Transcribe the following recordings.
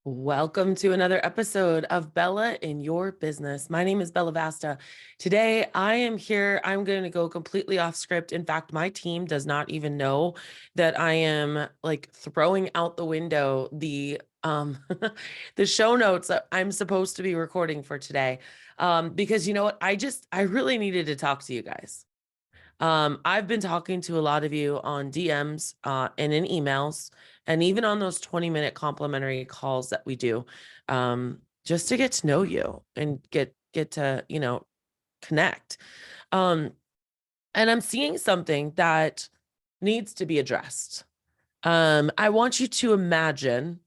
Welcome to another episode of Bella in Your Business. My name is Bella Vasta. Today, I am here. I'm going to go completely off script. In fact, my team does not even know that I am like throwing out the window the show notes that I'm supposed to be recording for today. Because you know what? I really needed to talk to you guys. I've been talking to a lot of you on DMs and in emails, and even on those 20-minute complimentary calls that we do, just to get to know you and get to, connect. Um, and I'm seeing something that needs to be addressed. I want you to imagine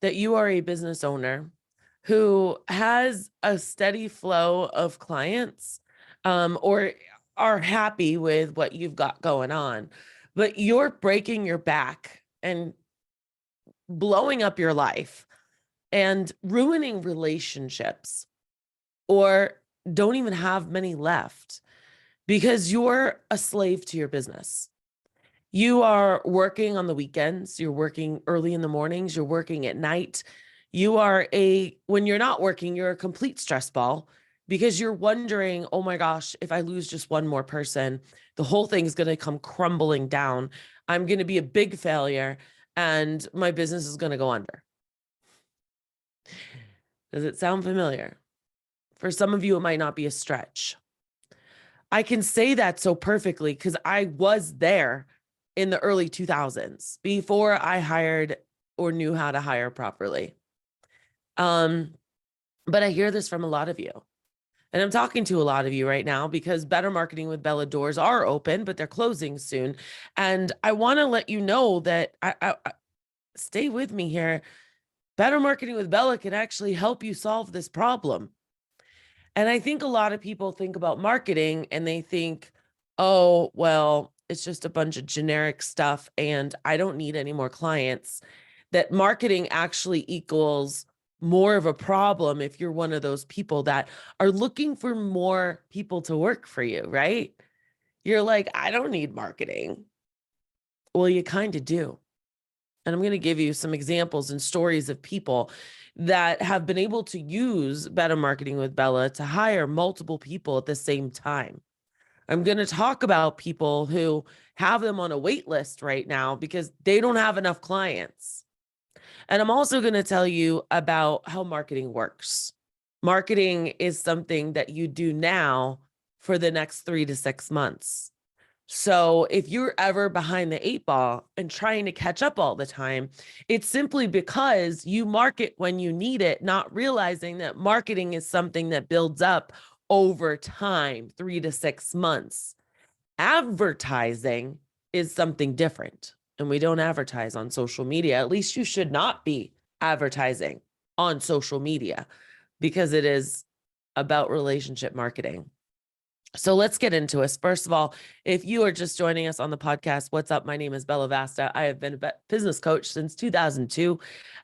that you are a business owner who has a steady flow of clients, or are happy with what you've got going on, but you're breaking your back and blowing up your life and ruining relationships, or don't even have many left because you're a slave to your business. You are working on the weekends, you're working early in the mornings, you're working at night. When you're not working, you're a complete stress ball because you're wondering, oh my gosh, if I lose just one more person, the whole thing is going to come crumbling down. I'm going to be a big failure and my business is going to go under. Does it sound familiar? For some of you, it might not be a stretch. I can say that so perfectly because I was there in the early 2000s before I hired or knew how to hire properly. But I hear this from a lot of you. And I'm talking to a lot of you right now because Better Marketing with Bella doors are open, but they're closing soon. And I want to let you know that I stay with me here. Better Marketing with Bella can actually help you solve this problem. And I think a lot of people think about marketing and they think, oh, well, it's just a bunch of generic stuff and I don't need any more clients. That marketing actually equals more of a problem if you're one of those people that are looking for more people to work for you, right? You're like, I don't need marketing. Well, you kind of do. And I'm going to give you some examples and stories of people that have been able to use Better Marketing with Bella to hire multiple people at the same time. I'm going to talk about people who have them on a wait list right now because they don't have enough clients. And I'm also going to tell you about how marketing works. Marketing is something that you do now for the next 3 to 6 months. So if you're ever behind the 8 ball and trying to catch up all the time, it's simply because you market when you need it, not realizing that marketing is something that builds up over time, 3 to 6 months. Advertising is something different, and we don't advertise on social media. At least you should not be advertising on social media because it is about relationship marketing. So let's get into it. First of all, if you are just joining us on the podcast, what's up? My name is Bella Vasta. I have been a business coach since 2002.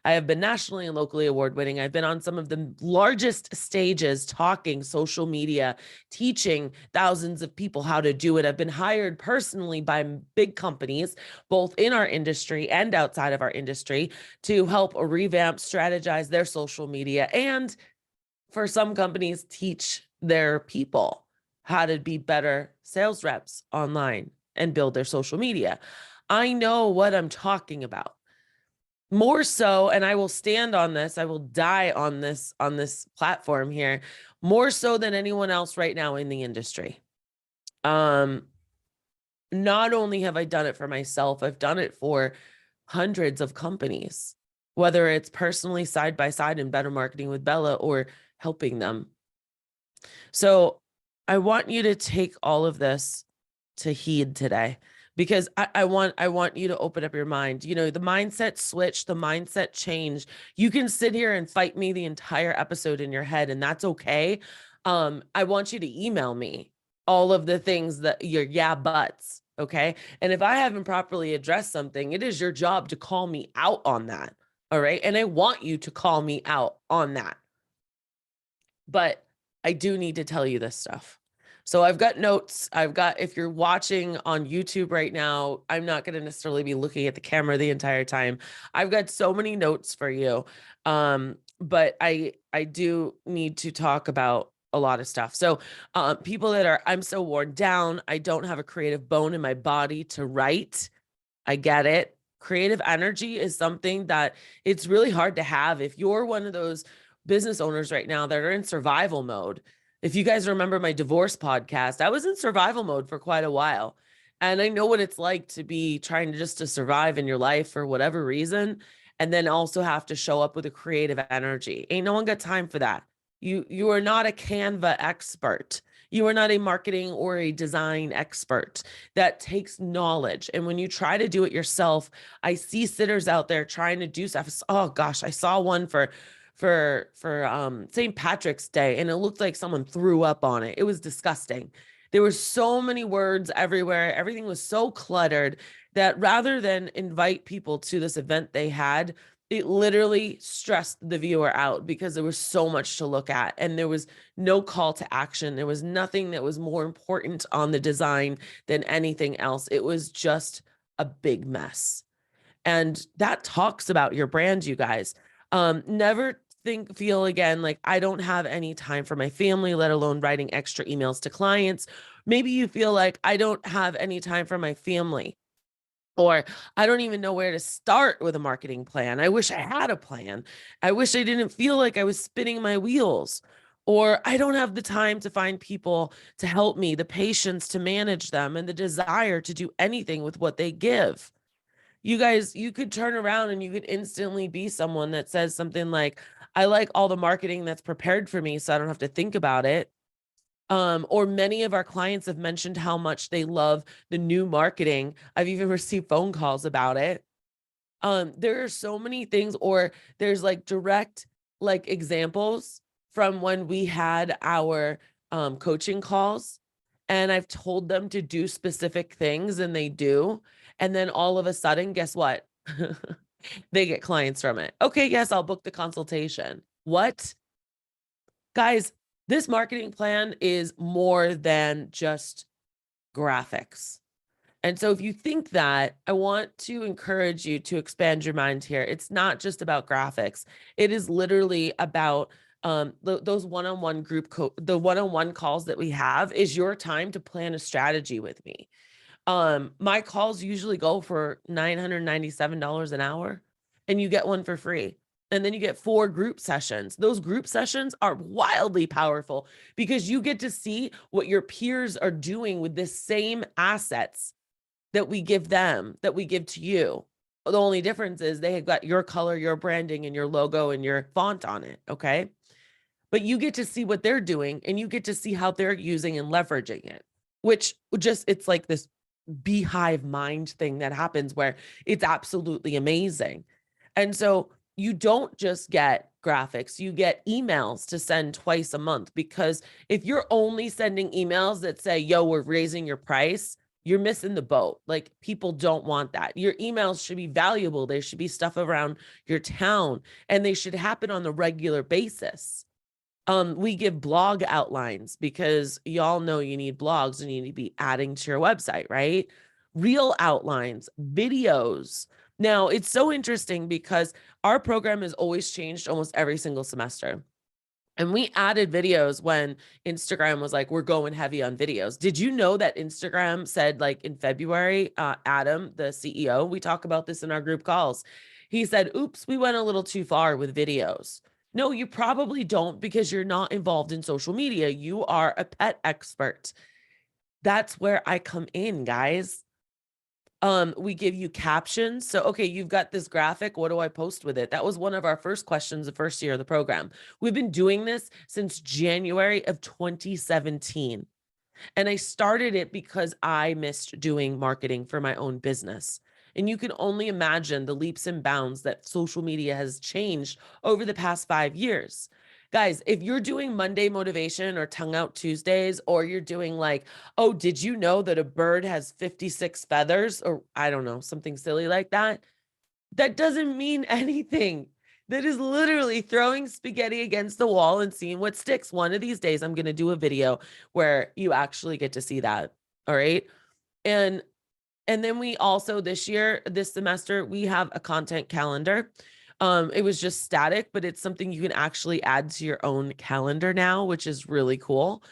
I have been nationally and locally award winning. I've been on some of the largest stages talking social media, teaching thousands of people how to do it. I've been hired personally by big companies, both in our industry and outside of our industry, to help revamp, strategize their social media, and for some companies, teach their people how to be better sales reps online and build their social media. I know what I'm talking about. More so, and I will stand on this, I will die on this platform here, more so than anyone else right now in the industry. Not only have I done it for myself, I've done it for hundreds of companies, whether it's personally side by side in Better Marketing with Bella or helping them. So I want you to take all of this to heed today because I want you to open up your mind. You know, the mindset switch, the mindset change. You can sit here and fight me the entire episode in your head, and that's okay. I want you to email me all of the things that your yeah buts. Okay. And if I haven't properly addressed something, it is your job to call me out on that. All right. And I want you to call me out on that. But I do need to tell you this stuff. So I've got notes. If you're watching on YouTube right now, I'm not going to necessarily be looking at the camera the entire time. I've got so many notes for you. But I do need to talk about a lot of stuff. So people that are, I'm so worn down, I don't have a creative bone in my body to write. I get it. Creative energy is something that it's really hard to have. If you're one of those business owners right now that are in survival mode, if you guys remember my divorce podcast, I was in survival mode for quite a while. And I know what it's like to be trying to just to survive in your life for whatever reason, and then also have to show up with a creative energy. Ain't no one got time for that. You are not a Canva expert. You are not a marketing or a design expert. That takes knowledge. And when you try to do it yourself, I see sitters out there trying to do stuff. Oh gosh, I saw one for St. Patrick's Day, and it looked like someone threw up on it. It was disgusting. There were so many words everywhere. Everything was so cluttered that rather than invite people to this event they had, it literally stressed the viewer out because there was so much to look at and there was no call to action. There was nothing that was more important on the design than anything else. It was just a big mess. And that talks about your brand, you guys. Never feel again like I don't have any time for my family, let alone writing extra emails to clients. Maybe you feel like I don't have any time for my family, or I don't even know where to start with a marketing plan. I wish I had a plan. I wish I didn't feel like I was spinning my wheels. Or I don't have the time to find people to help me, the patience to manage them, and the desire to do anything with what they give. You guys, you could turn around and you could instantly be someone that says something like, I like all the marketing that's prepared for me so I don't have to think about it. Or many of our clients have mentioned how much they love the new marketing. I've even received phone calls about it. There are so many things, or there's like direct like examples from when we had our coaching calls, and I've told them to do specific things and they do. And then all of a sudden, guess what? They get clients from it. Okay, yes, I'll book the consultation. What? Guys, this marketing plan is more than just graphics. And so if you think that, I want to encourage you to expand your mind here. It's not just about graphics. It is literally about those one-on-one the one-on-one calls that we have is your time to plan a strategy with me. My calls usually go for $997 an hour, and you get one for free. And then you get 4 group sessions. Those group sessions are wildly powerful because you get to see what your peers are doing with the same assets that we give them, that we give to you. The only difference is they have got your color, your branding, and your logo and your font on it. Okay. But you get to see what they're doing and you get to see how they're using and leveraging it, which just, it's like this beehive mind thing that happens where it's absolutely amazing. And so you don't just get graphics, you get emails to send twice a month, because if you're only sending emails that say, yo, we're raising your price, you're missing the boat. Like, people don't want that. Your emails should be valuable. There should be stuff around your town, and they should happen on a regular basis. We give blog outlines because y'all know you need blogs and you need to be adding to your website, right? Reel outlines, videos. Now, it's so interesting because our program has always changed almost every single semester. And we added videos when Instagram was like, we're going heavy on videos. Did you know that Instagram said, like, in February, Adam, the CEO, we talk about this in our group calls. He said, oops, we went a little too far with videos. No, you probably don't, because you're not involved in social media. You are a pet expert. That's where I come in, guys. We give you captions. So, okay, you've got this graphic. What do I post with it? That was one of our first questions the first year of the program. We've been doing this since January of 2017. And I started it because I missed doing marketing for my own business. And you can only imagine the leaps and bounds that social media has changed over the past 5 years. Guys, if you're doing Monday motivation or tongue out Tuesdays, or you're doing like, oh, did you know that a bird has 56 feathers? Or I don't know, something silly like that. That doesn't mean anything. that is literally throwing spaghetti against the wall and seeing what sticks. One of these days, I'm going to do a video where you actually get to see that. All right. And then we also this semester, we have a content calendar. It was just static, but it's something you can actually add to your own calendar now, which is really cool.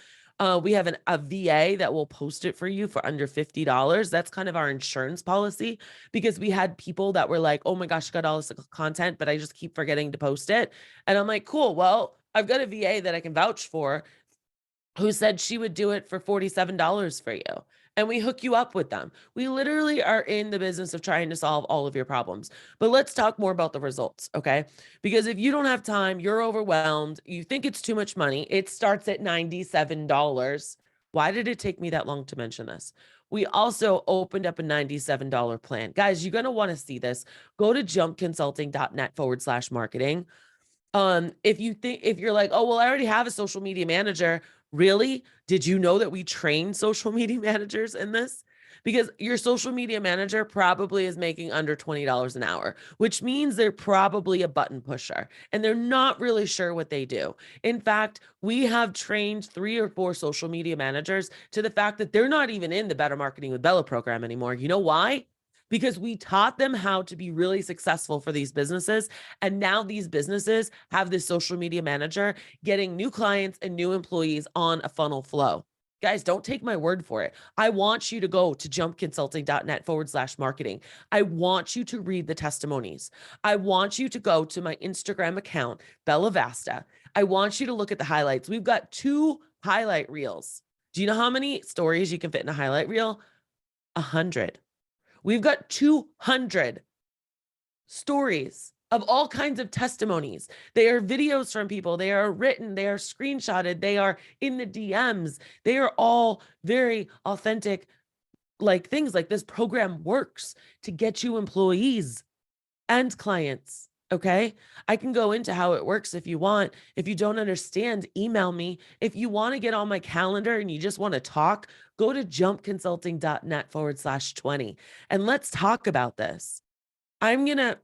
We have a VA that will post it for you for under $50. That's kind of our insurance policy, because we had people that were like, oh my gosh, I got all this content, but I just keep forgetting to post it. And I'm like, cool. Well, I've got a VA that I can vouch for, who said she would do it for $47 for you. And we hook you up with them. We literally are in the business of trying to solve all of your problems. But let's talk more about the results, okay? Because if you don't have time, you're overwhelmed, you think it's too much money, it starts at $97. Why did it take me that long to mention this? We also opened up a $97 plan. Guys, you're going to want to see this. Go to jumpconsulting.net/marketing. If you're like, oh, well, I already have a social media manager. Really? Did you know that we train social media managers in this? Because your social media manager probably is making under $20 an hour, which means they're probably a button pusher and they're not really sure what they do. In fact, we have trained 3 or 4 social media managers to the fact that they're not even in the Better Marketing with Bella program anymore. You know why? Because we taught them how to be really successful for these businesses. And now these businesses have this social media manager getting new clients and new employees on a funnel flow. Guys, don't take my word for it. I want you to go to jumpconsulting.net/marketing. I want you to read the testimonies. I want you to go to my Instagram account, Bella Vasta. I want you to look at the highlights. We've got 2 highlight reels. Do you know how many stories you can fit in a highlight reel? 100. We've got 200 stories of all kinds of testimonies. They are videos from people. They are written. They are screenshotted. They are in the DMs. They are all very authentic, like things like this program works to get you employees and clients. Okay. I can go into how it works if you want. If you don't understand, email me. If you want to get on my calendar and you just want to talk, go to jumpconsulting.net/20 and let's talk about this. I want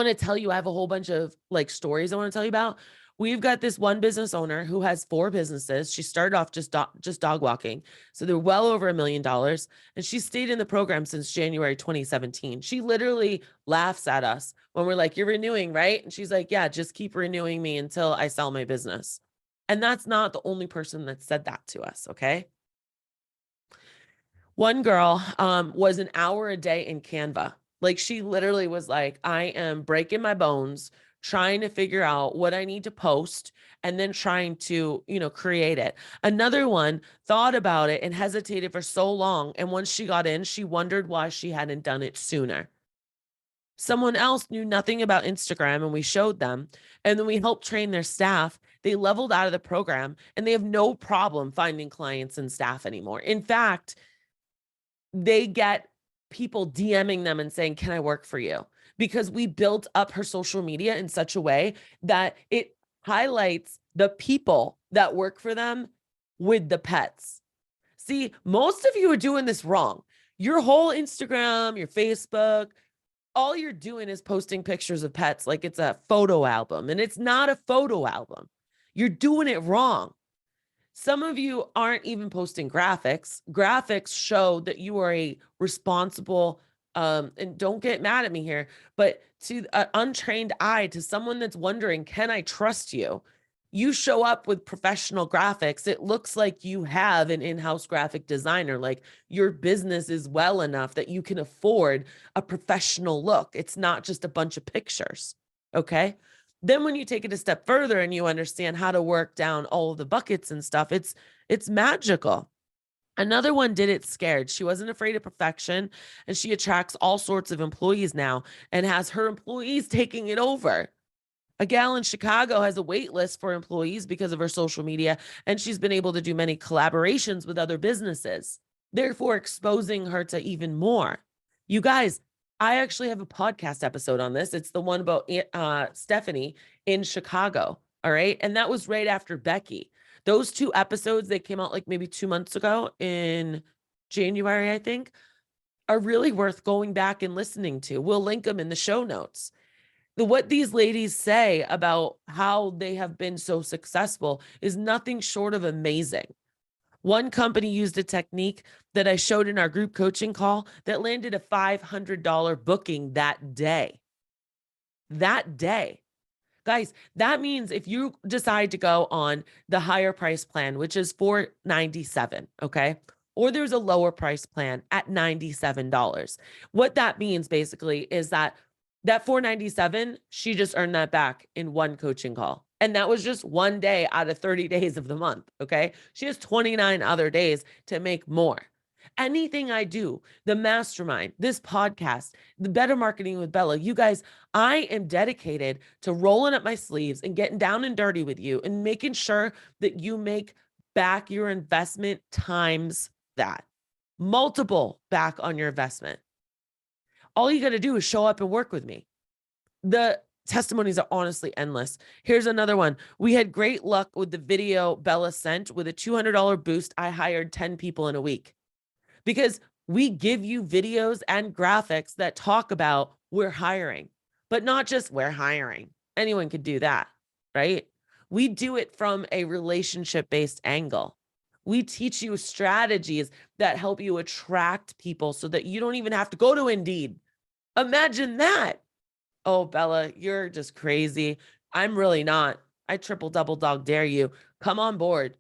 to tell you, I have a whole bunch of like stories I want to tell you about. We've got this one business owner who has 4 businesses. She started off just dog walking. So they're well over $1 million. And she stayed in the program since January 2017. She literally laughs at us when we're like, you're renewing, right? And she's like, yeah, just keep renewing me until I sell my business. And that's not the only person that said that to us, okay? One girl was an hour a day in Canva. Like she literally was like, I am breaking my bones trying to figure out what I need to post and then trying to, create it. Another one thought about it and hesitated for so long. And once she got in, she wondered why she hadn't done it sooner. Someone else knew nothing about Instagram and we showed them, and then we helped train their staff. They leveled out of the program and they have no problem finding clients and staff anymore. In fact, they get people DMing them and saying, can I work for you? Because we built up her social media in such a way that it highlights the people that work for them with the pets. See, most of you are doing this wrong. Your whole Instagram, your Facebook, all you're doing is posting pictures of pets like it's a photo album, and it's not a photo album. You're doing it wrong. Some of you aren't even posting graphics. Graphics show that you are a responsible, and don't get mad at me here, but to an untrained eye, to someone that's wondering, can I trust you? You show up with professional graphics. It looks like you have an in-house graphic designer, like your business is well enough that you can afford a professional look. It's not just a bunch of pictures, okay? Then when you take it a step further and you understand how to work down all of the buckets and stuff, it's magical. Another one did it scared. She wasn't afraid of perfection, and she attracts all sorts of employees now and has her employees taking it over. A gal in Chicago has a wait list for employees because of her social media, and she's been able to do many collaborations with other businesses, therefore exposing her to even more. You guys, I actually have a podcast episode on this. It's the one about Stephanie in Chicago. All right. And that was right after Becky. Those 2 episodes, they came out like maybe 2 months ago in January, I think, are really worth going back and listening to. We'll link them in the show notes. what these ladies say about how they have been so successful is nothing short of amazing. One company used a technique that I showed in our group coaching call that landed a $500 booking that day. That day. Guys, that means if you decide to go on the higher price plan, which is $497, okay? Or there's a lower price plan at $97. What that means basically is that $497, she just earned that back in one coaching call. And that was just one day out of 30 days of the month, okay? She has 29 other days to make more. Anything I do, the mastermind, this podcast, the Better Marketing with Bella, you guys, I am dedicated to rolling up my sleeves and getting down and dirty with you and making sure that you make back your investment times that. Multiple back on your investment. All you got to do is show up and work with me. The testimonies are honestly endless. Here's another one. We had great luck with the video Bella sent. With a $200 boost, I hired 10 people in a week. Because we give you videos and graphics that talk about we're hiring, but not just we're hiring. Anyone could do that, right? We do it from a relationship-based angle. We teach you strategies that help you attract people so that you don't even have to go to Indeed. Imagine that. Oh, Bella, you're just crazy. I'm really not. I triple double dog dare you. Come on board.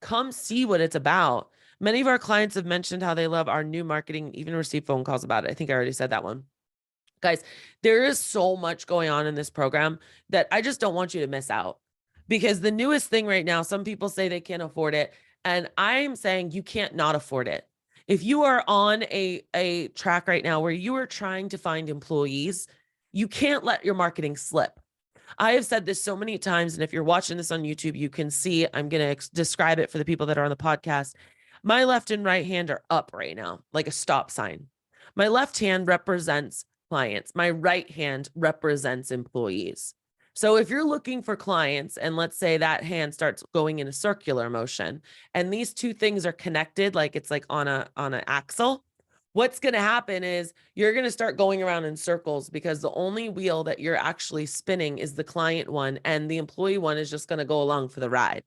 Come see what it's about. Many of our clients have mentioned how they love our new marketing, even received phone calls about it. I think I already said that one. Guys, there is so much going on in this program that I just don't want you to miss out, because the newest thing right now, some people say they can't afford it. And I'm saying you can't not afford it. If you are on a track right now where you are trying to find employees, you can't let your marketing slip. I have said this so many times, and if you're watching this on YouTube, you can see, I'm going to describe it for the people that are on the podcast. My left and right hand are up right now, like a stop sign. My left hand represents clients. My right hand represents employees. So if you're looking for clients, and let's say that hand starts going in a circular motion, and these two things are connected, like it's like on an axle, what's going to happen is you're going to start going around in circles, because the only wheel that you're actually spinning is the client one, and the employee one is just going to go along for the ride.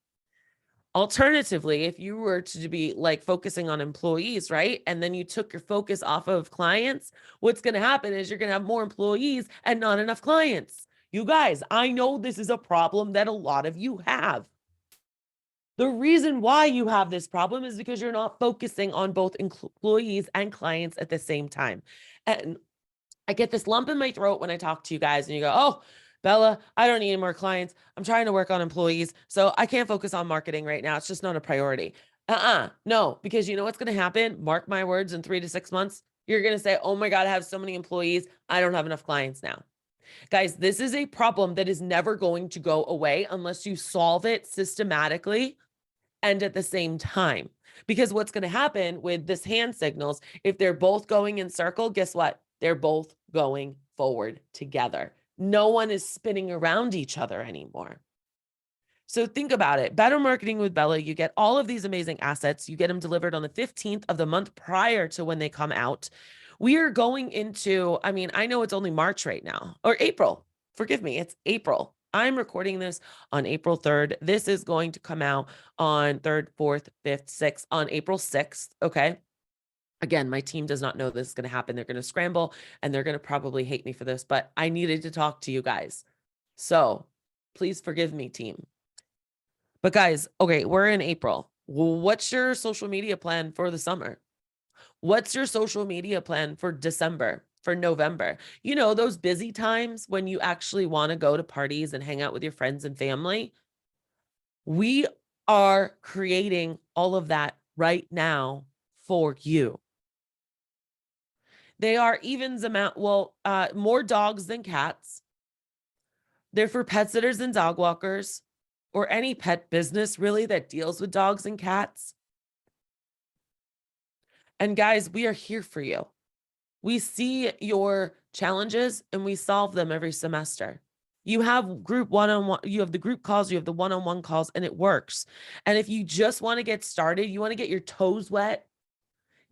Alternatively, if you were to be like focusing on employees, right? And then you took your focus off of clients, what's going to happen is you're going to have more employees and not enough clients. You guys, I know this is a problem that a lot of you have. The reason why you have this problem is because you're not focusing on both employees and clients at the same time. And I get this lump in my throat when I talk to you guys and you go, oh, Bella, I don't need any more clients. I'm trying to work on employees, so I can't focus on marketing right now. It's just not a priority. No, because you know what's going to happen? Mark my words, in 3 to 6 months, you're going to say, oh my God, I have so many employees. I don't have enough clients now. Guys, this is a problem that is never going to go away unless you solve it systematically and at the same time. Because what's going to happen with this hand signals, if they're both going in circle, guess what? They're both going forward together. No one is spinning around each other anymore. So think about it. Better Marketing with Bella, you get all of these amazing assets. You get them delivered on the 15th of the month prior to when they come out. We are going into, I know it's only March right now, or April. Forgive me, it's April. I'm recording this on April 3rd. This is going to come out on 3rd, 4th, 5th, 6th, on April 6th, okay? Again, my team does not know this is going to happen. They're going to scramble and they're going to probably hate me for this, but I needed to talk to you guys. So please forgive me, team. But guys, okay, we're in April. What's your social media plan for the summer? What's your social media plan for December, for November? You know, those busy times when you actually want to go to parties and hang out with your friends and family. We are creating all of that right now for you. They are more dogs than cats. They're for pet sitters and dog walkers, or any pet business really that deals with dogs and cats. And guys, we are here for you. We see your challenges and we solve them every semester. You have group one-on-one, you have the group calls, you have the one-on-one calls, and it works. And if you just want to get started, you want to get your toes wet,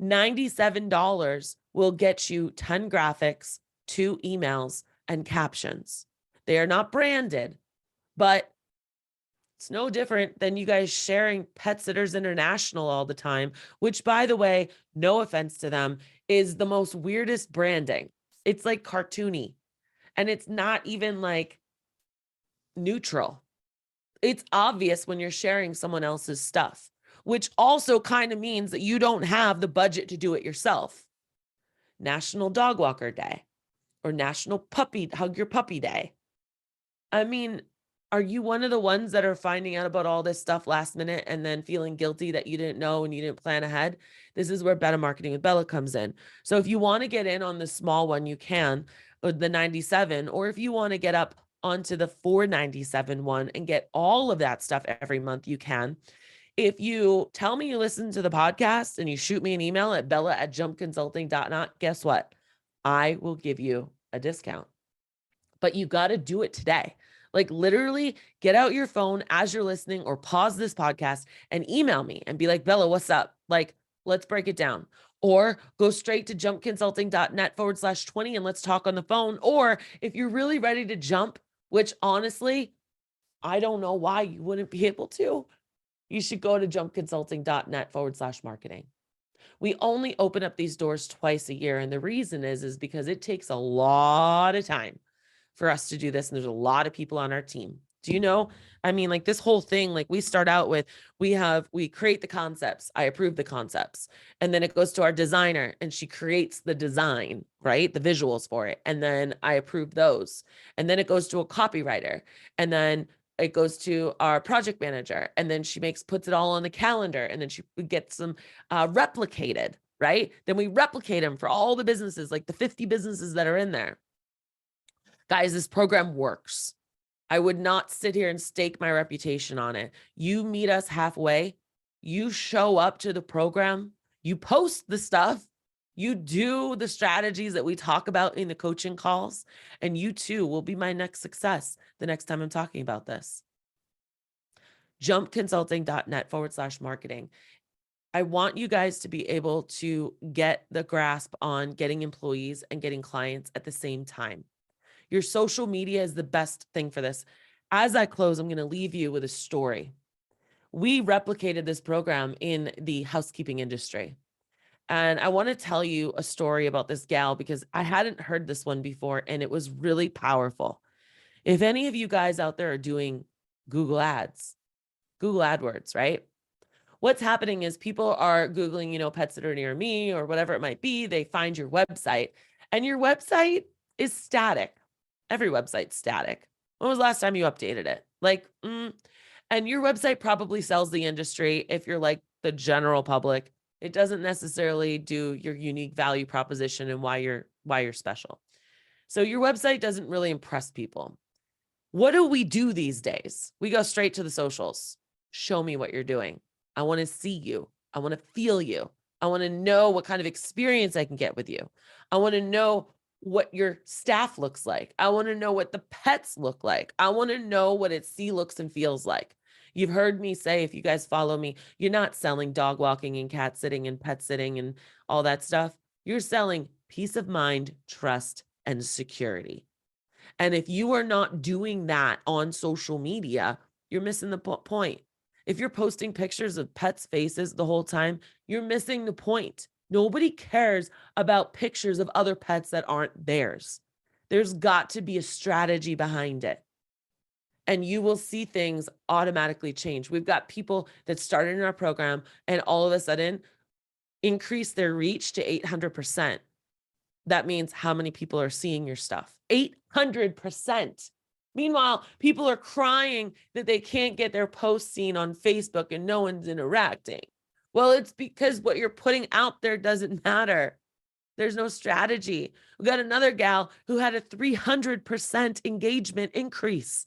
$97 will get you 10 graphics, 2 emails, and captions. They are not branded, but it's no different than you guys sharing Pet Sitters International all the time, which, by the way, no offense to them, is the most weirdest branding. It's like cartoony, and it's not even like neutral. It's obvious when you're sharing someone else's stuff, which also kind of means that you don't have the budget to do it yourself. National Dog Walker Day or National Puppy Hug Your Puppy Day. I mean, are you one of the ones that are finding out about all this stuff last minute and then feeling guilty that you didn't know and you didn't plan ahead? This is where Better Marketing with Bella comes in. So if you want to get in on the small one, you can, with the 97, or if you want to get up onto the 497 one and get all of that stuff every month, you can. If you tell me you listen to the podcast and you shoot me an email at bella@jumpconsulting.net, guess what? I will give you a discount. But you got to do it today. Like literally get out your phone as you're listening or pause this podcast and email me and be like, Bella, what's up? Like, let's break it down. Or go straight to jumpconsulting.net/20 and let's talk on the phone. Or if you're really ready to jump, which honestly, I don't know why you wouldn't be able to, you should go to jumpconsulting.net/marketing. We only open up these doors twice a year. And the reason is because it takes a lot of time for us to do this. And there's a lot of people on our team. Do you know? I mean, like this whole thing, like we start out with, we create the concepts. I approve the concepts. And then it goes to our designer and she creates the design, right? The visuals for it. And then I approve those. And then it goes to a copywriter. And then it goes to our project manager. And then she puts it all on the calendar. And then she gets them replicated, right? Then we replicate them for all the businesses, like the 50 businesses that are in there. Guys, this program works. I would not sit here and stake my reputation on it. You meet us halfway. You show up to the program. You post the stuff. You do the strategies that we talk about in the coaching calls. And you too will be my next success the next time I'm talking about this. jumpconsulting.net/marketing. I want you guys to be able to get the grasp on getting employees and getting clients at the same time. Your social media is the best thing for this. As I close, I'm going to leave you with a story. We replicated this program in the housekeeping industry. And I want to tell you a story about this gal because I hadn't heard this one before and it was really powerful. If any of you guys out there are doing Google Ads, Google AdWords, right? What's happening is people are Googling, pet sitter near me or whatever it might be. They find your website and your website is static. Every website's static. When was the last time you updated it? And your website probably sells the industry if you're like the general public. It doesn't necessarily do your unique value proposition and why you're special. So your website doesn't really impress people. What do we do these days? We go straight to the socials. Show me what you're doing. I want to see you. I want to feel you. I want to know what kind of experience I can get with you. I want to know what your staff looks like. I want to know what the pets look like. I want to know what it looks and feels like. You've heard me say, if you guys follow me, you're not selling dog walking and cat sitting and pet sitting and all that stuff. You're selling peace of mind, trust, and security. And if you are not doing that on social media, you're missing the point. If you're posting pictures of pets' faces the whole time, you're missing the point. Nobody cares about pictures of other pets that aren't theirs. There's got to be a strategy behind it. And you will see things automatically change. We've got people that started in our program and all of a sudden increase their reach to 800%. That means how many people are seeing your stuff? 800%. Meanwhile, people are crying that they can't get their posts seen on Facebook and no one's interacting. Well, it's because what you're putting out there doesn't matter. There's no strategy. We got another gal who had a 300% engagement increase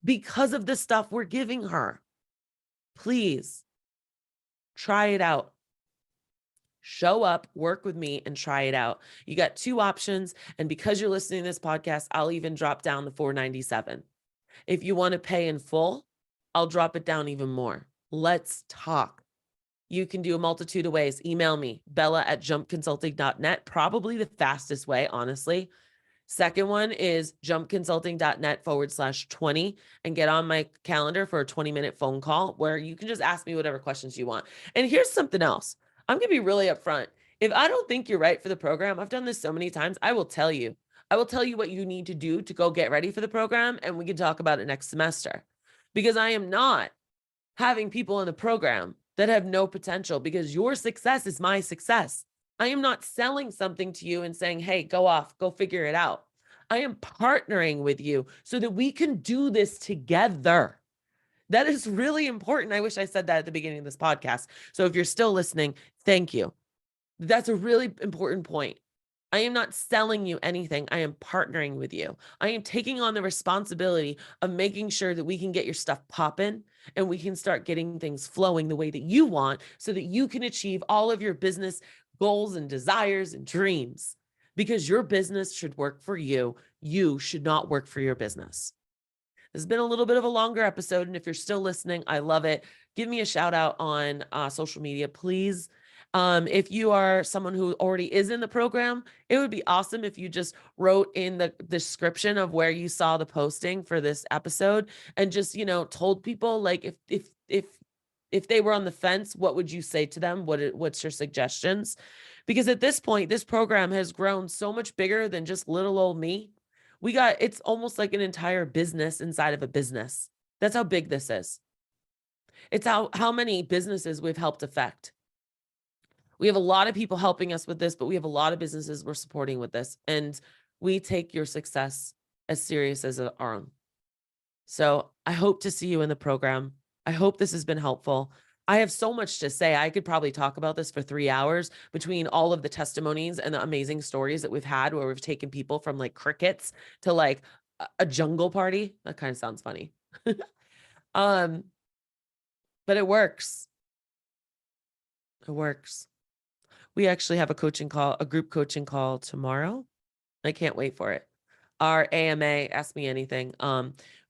because of the stuff we're giving her. Please try it out. Show up, work with me, and try it out. You got two options. And because you're listening to this podcast, I'll even drop down the $497. If you want to pay in full, I'll drop it down even more. Let's talk. You can do a multitude of ways. Email me, bella@jumpconsulting.net. Probably the fastest way, honestly. Second one is jumpconsulting.net/20 and get on my calendar for a 20-minute phone call where you can just ask me whatever questions you want. And here's something else. I'm going to be really upfront. If I don't think you're right for the program, I've done this so many times, I will tell you. I will tell you what you need to do to go get ready for the program, and we can talk about it next semester. Because I am not having people in the program that have no potential, because your success is my success. I am not selling something to you and saying, hey, go off, go figure it out. I am partnering with you so that we can do this together. That is really important. I wish I said that at the beginning of this podcast. So if you're still listening, thank you. That's a really important point. I am not selling you anything. I am partnering with you. I am taking on the responsibility of making sure that we can get your stuff popping and we can start getting things flowing the way that you want so that you can achieve all of your business goals and desires and dreams, because your business should work for you. You should not work for your business. This has been a little bit of a longer episode, and if you're still listening, I love it. Give me a shout out on social media, please. If you are someone who already is in the program, it would be awesome if you just wrote in the description of where you saw the posting for this episode and just, told people, like, if they were on the fence, what would you say to them? What's your suggestions? Because at this point, this program has grown so much bigger than just little old me. It's almost like an entire business inside of a business. That's how big this is. It's how many businesses we've helped affect. We have a lot of people helping us with this, but we have a lot of businesses we're supporting with this. And we take your success as serious as our own. So I hope to see you in the program. I hope this has been helpful. I have so much to say. I could probably talk about this for 3 hours between all of the testimonies and the amazing stories that we've had where we've taken people from like crickets to like a jungle party. That kind of sounds funny. But it works. It works. We actually have a group coaching call tomorrow. I can't wait for it. Our AMA, Ask Me Anything.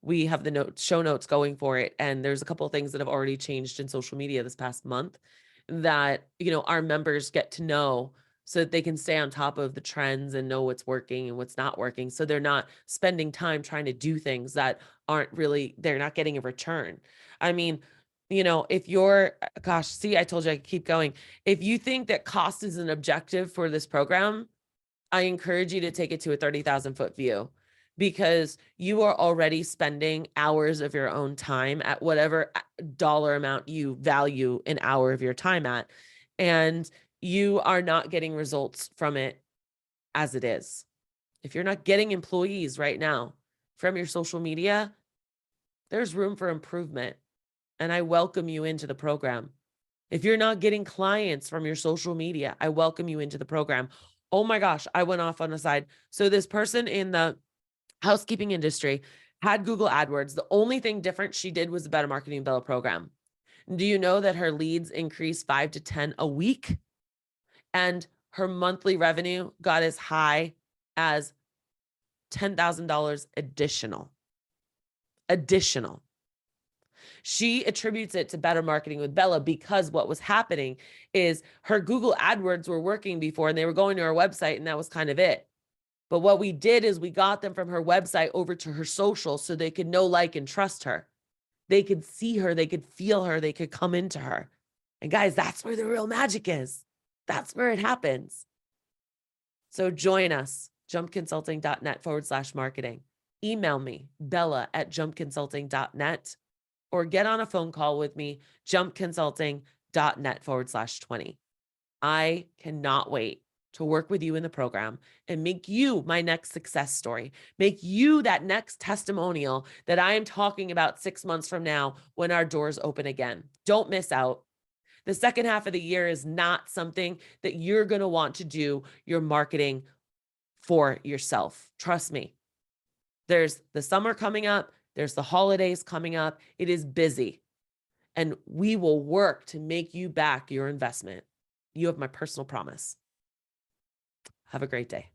We have the show notes going for it. And there's a couple of things that have already changed in social media this past month that, our members get to know so that they can stay on top of the trends and know what's working and what's not working. So they're not spending time trying to do things that they're not getting a return. I mean, if gosh, see, I told you I could keep going. If you think that cost is an objective for this program, I encourage you to take it to a 30,000 foot view, because you are already spending hours of your own time at whatever dollar amount you value an hour of your time at. And you are not getting results from it as it is. If you're not getting employees right now from your social media, there's room for improvement. And I welcome you into the program. If you're not getting clients from your social media, I welcome you into the program. Oh my gosh, I went off on a side. So this person in the housekeeping industry had Google AdWords. The only thing different she did was the Better Marketing Bella program. Do you know that her leads increased 5 to 10 a week? And her monthly revenue got as high as $10,000 additional. She attributes it to Better Marketing with Bella because what was happening is her Google AdWords were working before and they were going to her website and that was kind of it. But what we did is we got them from her website over to her social so they could know, like, and trust her. They could see her, they could feel her, they could come into her. And guys, that's where the real magic is. That's where it happens. So join us, jumpconsulting.net/marketing. Email me, bella@jumpconsulting.net, or get on a phone call with me, jumpconsulting.net/20. I cannot wait to work with you in the program and make you my next success story. Make you that next testimonial that I am talking about 6 months from now when our doors open again. Don't miss out. The second half of the year is not something that you're going to want to do your marketing for yourself. Trust me. There's the summer coming up. There's the holidays coming up. It is busy. And we will work to make you back your investment. You have my personal promise. Have a great day.